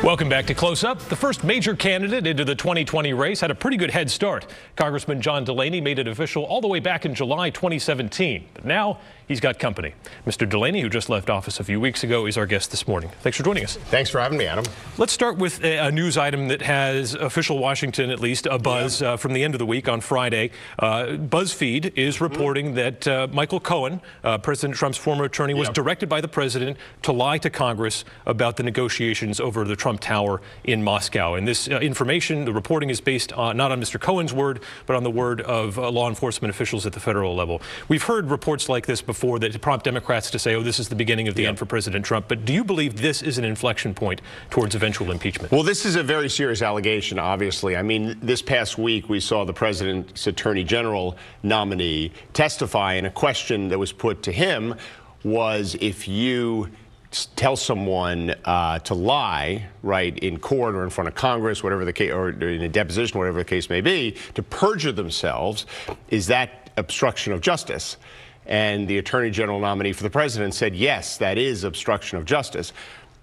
Welcome back to Close Up. The first major candidate into the 2020 race had a pretty good head start. Congressman John Delaney made it official all the way back in July 2017. But now he's got company. Mr. Delaney, who just left office a few weeks ago, is our guest this morning. Thanks for joining us. Thanks for having me, Adam. Let's start with a news item that has official Washington, at least, a buzz from the end of the week on Friday. BuzzFeed is reporting that Michael Cohen, President Trump's former attorney, was directed by the president to lie to Congress about the negotiations over the Trump Tower in Moscow. And this information, the reporting is based on, not on Mr. Cohen's word, but on the word of law enforcement officials at the federal level. We've heard reports like this before that prompt Democrats to say, oh, this is the beginning of the end for President Trump. But do you believe this is an inflection point towards eventual impeachment? Well, this is a very serious allegation, obviously. I mean, this past week, we saw the president's attorney general nominee testify, and a question that was put to him was, if you tell someone to lie, right, in court or in front of Congress, whatever the case, or in a deposition, whatever the case may be, to perjure themselves, is that obstruction of justice? And the attorney general nominee for the president said, yes, that is obstruction of justice.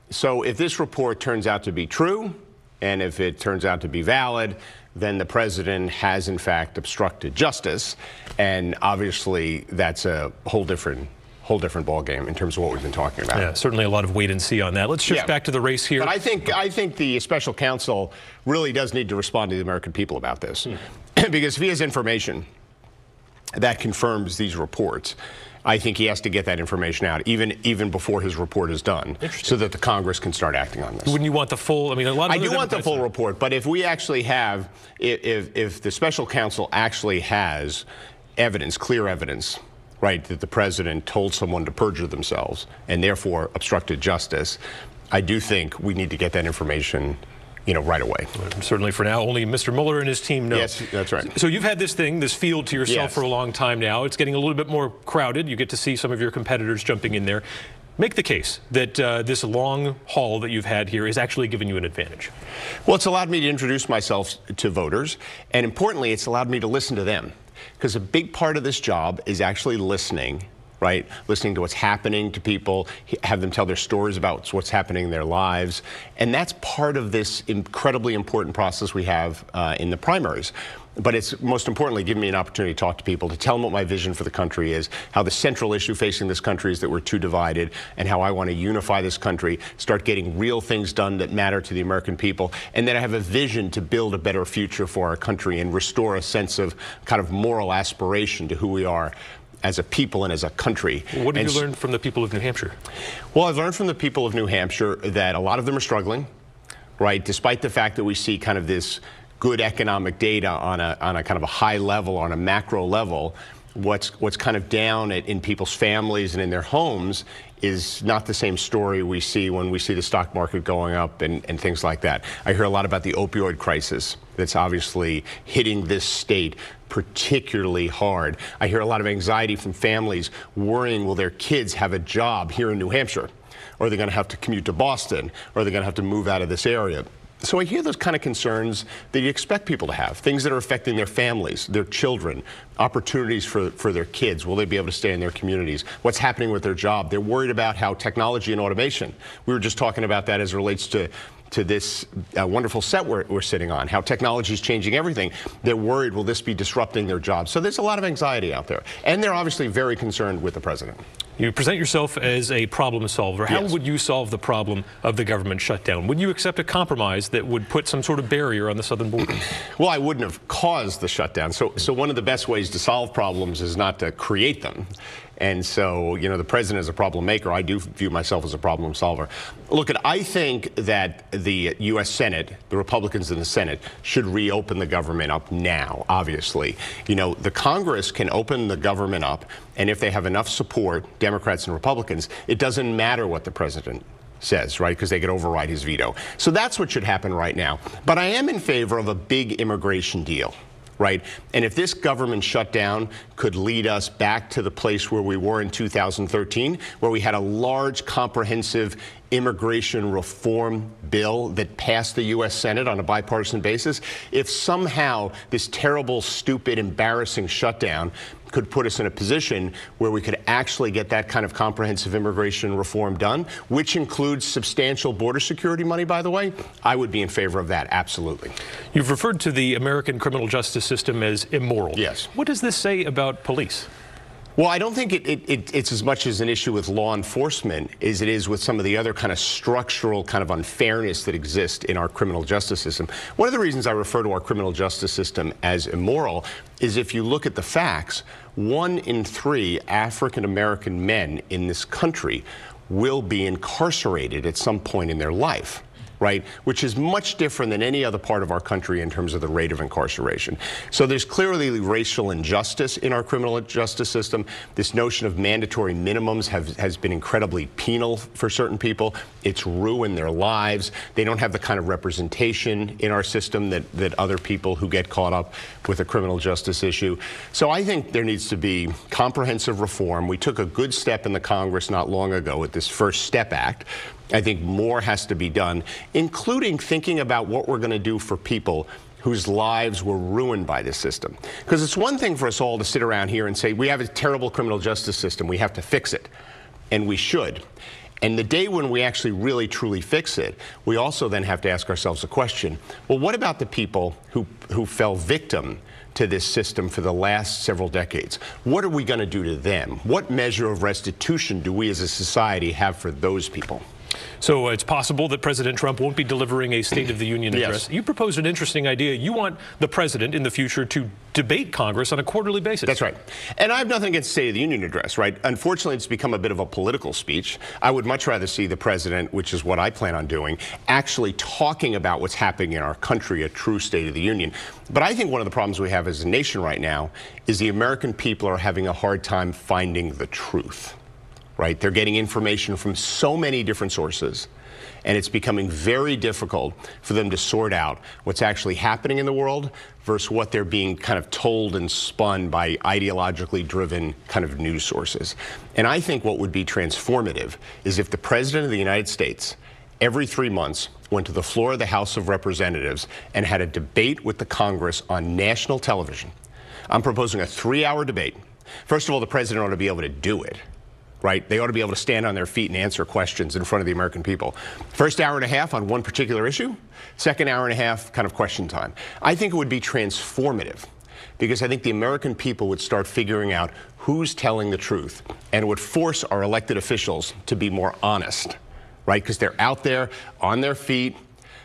So if this report turns out to be true, and if it turns out to be valid, then the president has, in fact, obstructed justice. And obviously, that's a whole different ballgame in terms of what we've been talking about. Yeah, certainly a lot of wait and see on that. Let's shift back to the race here. But I think the special counsel really does need to respond to the American people about this. Because if he has information that confirms these reports, I think he has to get that information out, even before his report is done, so that the Congress can start acting on this. Wouldn't you want the full? I mean, a lot of I do want the full report, but if we actually have, if the special counsel actually has evidence, clear evidence, right, that the president told someone to perjure themselves and therefore obstructed justice, I do think we need to get that information, right away. Certainly for now, only Mr. Mueller and his team know. Yes, that's right. So you've had this field to yourself for a long time now. It's getting a little bit more crowded. You get to see some of your competitors jumping in there. Make the case that this long haul that you've had here is actually giving you an advantage. Well, it's allowed me to introduce myself to voters, and importantly, it's allowed me to listen to them. Because a big part of this job is actually listening, right? Listening to what's happening to people, have them tell their stories about what's happening in their lives. And that's part of this incredibly important process we have in the primaries. But it's most importantly giving me an opportunity to talk to people, to tell them what my vision for the country is, how the central issue facing this country is that we're too divided, and how I want to unify this country, start getting real things done that matter to the American people, and then I have a vision to build a better future for our country and restore a sense of kind of moral aspiration to who we are as a people and as a country. What did you learn from the people of New Hampshire? Well, I've learned from the people of New Hampshire that a lot of them are struggling, right? Despite the fact that we see kind of this good economic data on a kind of a high level, on a macro level, what's kind of down in people's families and in their homes is not the same story we see when we see the stock market going up and things like that. I hear a lot about the opioid crisis that's obviously hitting this state particularly hard. I hear a lot of anxiety from families worrying, will their kids have a job here in New Hampshire? Or are they going to have to commute to Boston? Or are they going to have to move out of this area? So I hear those kind of concerns that you expect people to have, things that are affecting their families, their children, opportunities for their kids. Will they be able to stay in their communities? What's happening with their job? They're worried about how technology and automation, we were just talking about that as it relates to this wonderful set we're sitting on, how technology is changing everything. They're worried, will this be disrupting their jobs? So there's a lot of anxiety out there. And they're obviously very concerned with the president. You present yourself as a problem solver. How would you solve the problem of the government shutdown? Would you accept a compromise that would put some sort of barrier on the southern border? Well, I wouldn't have caused the shutdown. So one of the best ways to solve problems is not to create them. And so, the president is a problem maker. I do view myself as a problem solver. Look, I think that the U.S. Senate, the Republicans in the Senate, should reopen the government up now, obviously. The Congress can open the government up, and if they have enough support, Democrats and Republicans, it doesn't matter what the president says, right, because they could override his veto. So that's what should happen right now. But I am in favor of a big immigration deal. Right? And if this government shutdown could lead us back to the place where we were in 2013, where we had a large, comprehensive immigration reform bill that passed the U.S. Senate on a bipartisan basis, if somehow this terrible, stupid, embarrassing shutdown could put us in a position where we could actually get that kind of comprehensive immigration reform done, which includes substantial border security money, by the way, I would be in favor of that, absolutely. You've referred to the American criminal justice system as immoral. Yes. What does this say about police? Well, I don't think it's as much as an issue with law enforcement as it is with some of the other kind of structural kind of unfairness that exists in our criminal justice system. One of the reasons I refer to our criminal justice system as immoral is if you look at the facts, 1 in 3 African American men in this country will be incarcerated at some point in their life. Right, which is much different than any other part of our country in terms of the rate of incarceration. So there's clearly racial injustice in our criminal justice system. This notion of mandatory minimums has been incredibly penal for certain people. It's ruined their lives. They don't have the kind of representation in our system that other people who get caught up with a criminal justice issue. So I think there needs to be comprehensive reform. We took a good step in the Congress not long ago with this First Step Act. I think more has to be done, including thinking about what we're going to do for people whose lives were ruined by this system. Because it's one thing for us all to sit around here and say, we have a terrible criminal justice system, we have to fix it. And we should. And the day when we actually really truly fix it, we also then have to ask ourselves a question. Well, what about the people who fell victim to this system for the last several decades? What are we going to do to them? What measure of restitution do we as a society have for those people? So it's possible that President Trump won't be delivering a State of the Union address. Yes. You proposed an interesting idea. You want the president in the future to debate Congress on a quarterly basis. That's right. And I have nothing against State of the Union address, right? Unfortunately, it's become a bit of a political speech. I would much rather see the president, which is what I plan on doing, actually talking about what's happening in our country, a true State of the Union. But I think one of the problems we have as a nation right now is the American people are having a hard time finding the truth. Right? They're getting information from so many different sources, and it's becoming very difficult for them to sort out what's actually happening in the world versus what they're being kind of told and spun by ideologically driven kind of news sources. And I think what would be transformative is if the President of the United States every 3 months went to the floor of the House of Representatives and had a debate with the Congress on national television. I'm proposing a 3-hour debate. First of all, the President ought to be able to do it. Right? They ought to be able to stand on their feet and answer questions in front of the American people. First hour and a half on one particular issue, second hour and a half kind of question time. I think it would be transformative because I think the American people would start figuring out who's telling the truth, and it would force our elected officials to be more honest, right? Because they're out there on their feet.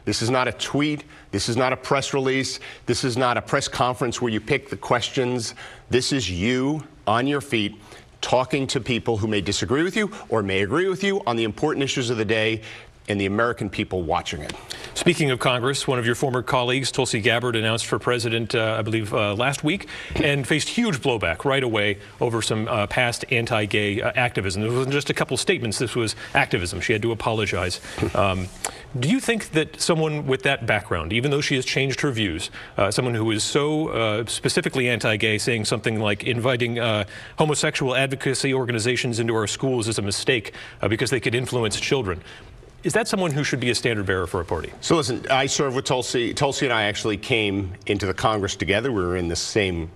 This is not a tweet. This is not a press release. This is not a press conference where you pick the questions. This is you on your feet, talking to people who may disagree with you or may agree with you on the important issues of the day, and the American people watching it. Speaking of Congress, one of your former colleagues, Tulsi Gabbard, announced for president, I believe, last week, and faced huge blowback right away over some past anti-gay activism. It wasn't just a couple statements. This was activism. She had to apologize. Do you think that someone with that background, even though she has changed her views, someone who is so specifically anti-gay, saying something like inviting homosexual advocacy organizations into our schools is a mistake because they could influence children, is that someone who should be a standard bearer for a party? So listen, I served with Tulsi. Tulsi and I actually came into the Congress together. We were in the same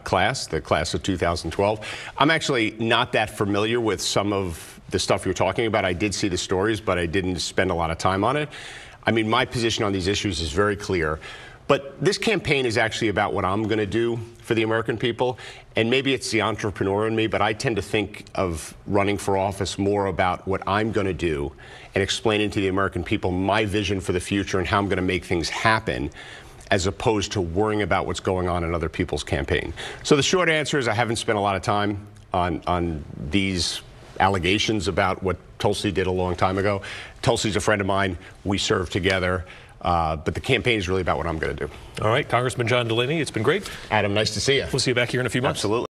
class, the class of 2012. I'm actually not that familiar with some of the stuff you're talking about. I did see the stories, but I didn't spend a lot of time on it. I mean, my position on these issues is very clear. But this campaign is actually about what I'm going to do for the American people. And maybe it's the entrepreneur in me, but I tend to think of running for office more about what I'm going to do and explaining to the American people my vision for the future and how I'm going to make things happen, as opposed to worrying about what's going on in other people's campaign. So the short answer is I haven't spent a lot of time on these allegations about what Tulsi did a long time ago. Tulsi's a friend of mine. We served together. But the campaign is really about what I'm going to do. All right, Congressman John Delaney, it's been great. Adam, nice to see you. We'll see you back here in a few months. Absolutely.